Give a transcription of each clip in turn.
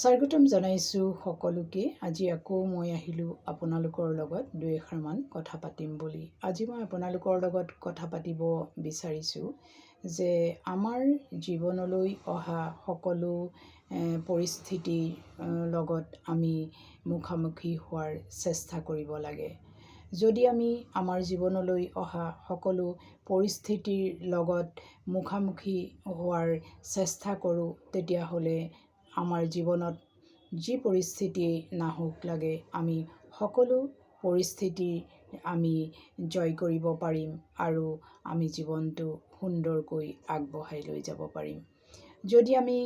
স্বাগতম জনাইছোঁ সকলোকে। আজি আকৌ মই আহিলোঁ আপোনালোকৰ লগত দুই এষাৰমান কথা পাতিম বুলি। আজি মই আপোনালোকৰ লগত কথা পাতিব বিচাৰিছোঁ যে আমাৰ জীৱনলৈ অহা সকলো পৰিস্থিতিৰ লগত আমি মুখামুখি হোৱাৰ চেষ্টা কৰিব লাগে। যদি আমি আমাৰ জীৱনলৈ অহা সকলো পৰিস্থিতিৰ লগত মুখামুখি হোৱাৰ চেষ্টা কৰোঁ, তেতিয়াহ'লে আমাৰ জীৱনত যি পৰিস্থিতি নাহক লাগে, আমি সকলো পৰিস্থিতি আমি জয় কৰিব পাৰিম আৰু আমি জীৱনটো সুন্দৰকৈ আগবঢ়াই লৈ যাব পাৰিম। যদি আমি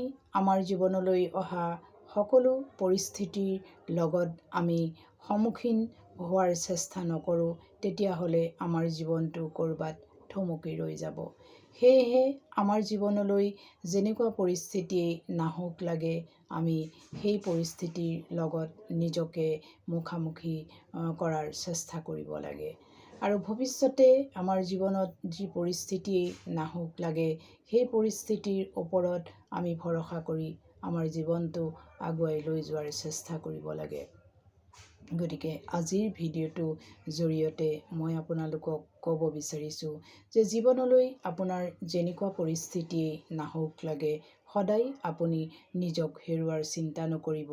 আমাৰ জীৱনলৈ অহা সকলো পৰিস্থিতিৰ লগত আমি সন্মুখীন হোৱাৰ চেষ্টা নকৰোঁ, তেতিয়াহ'লে আমাৰ জীৱনটো ক'ৰবাত থমকি ৰৈ যাব। সেয়েহে আমাৰ জীৱনলৈ যেনেকুৱা পৰিস্থিতিয়ে নাহক লাগে, আমি সেই পৰিস্থিতিৰ লগত নিজকে মুখামুখি কৰাৰ চেষ্টা কৰিব লাগে। আৰু ভৱিষ্যতে আমাৰ জীৱনত যি পৰিস্থিতিয়ে নাহক লাগে, সেই পৰিস্থিতিৰ ওপৰত আমি ভৰসা কৰি আমাৰ জীৱনটো আগুৱাই লৈ যোৱাৰ চেষ্টা কৰিব লাগে। গতিকে আজিৰ ভিডিঅ'টোৰ জৰিয়তে মই আপোনালোকক ক'ব বিচাৰিছোঁ যে জীৱনলৈ আপোনাৰ যেনেকুৱা পৰিস্থিতিয়ে নাহক লাগে, সদায় আপুনি নিজক হেৰুৱাৰ চিন্তা নকৰিব,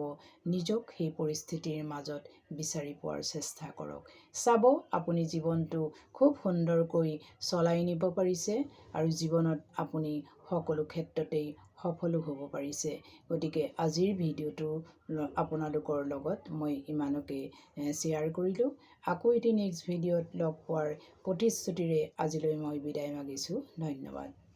নিজক সেই পৰিস্থিতিৰ মাজত বিচাৰি পোৱাৰ চেষ্টা কৰক। চাব আপুনি জীৱনটো খুব সুন্দৰকৈ চলাই নিব পাৰিছে আৰু জীৱনত আপুনি সকলো ক্ষেত্ৰতেই সফলো হ'ব পাৰিছে। গতিকে আজিৰ ভিডিঅ'টো আপোনালোকৰ লগত মই ইমানকে শ্বেয়াৰ কৰিলোঁ। আকৌ এটি নেক্সট ভিডিঅ'ত লগ পোৱাৰ প্ৰতিশ্ৰুতিৰে আজিলৈ মই বিদায় মাগিছোঁ। ধন্যবাদ।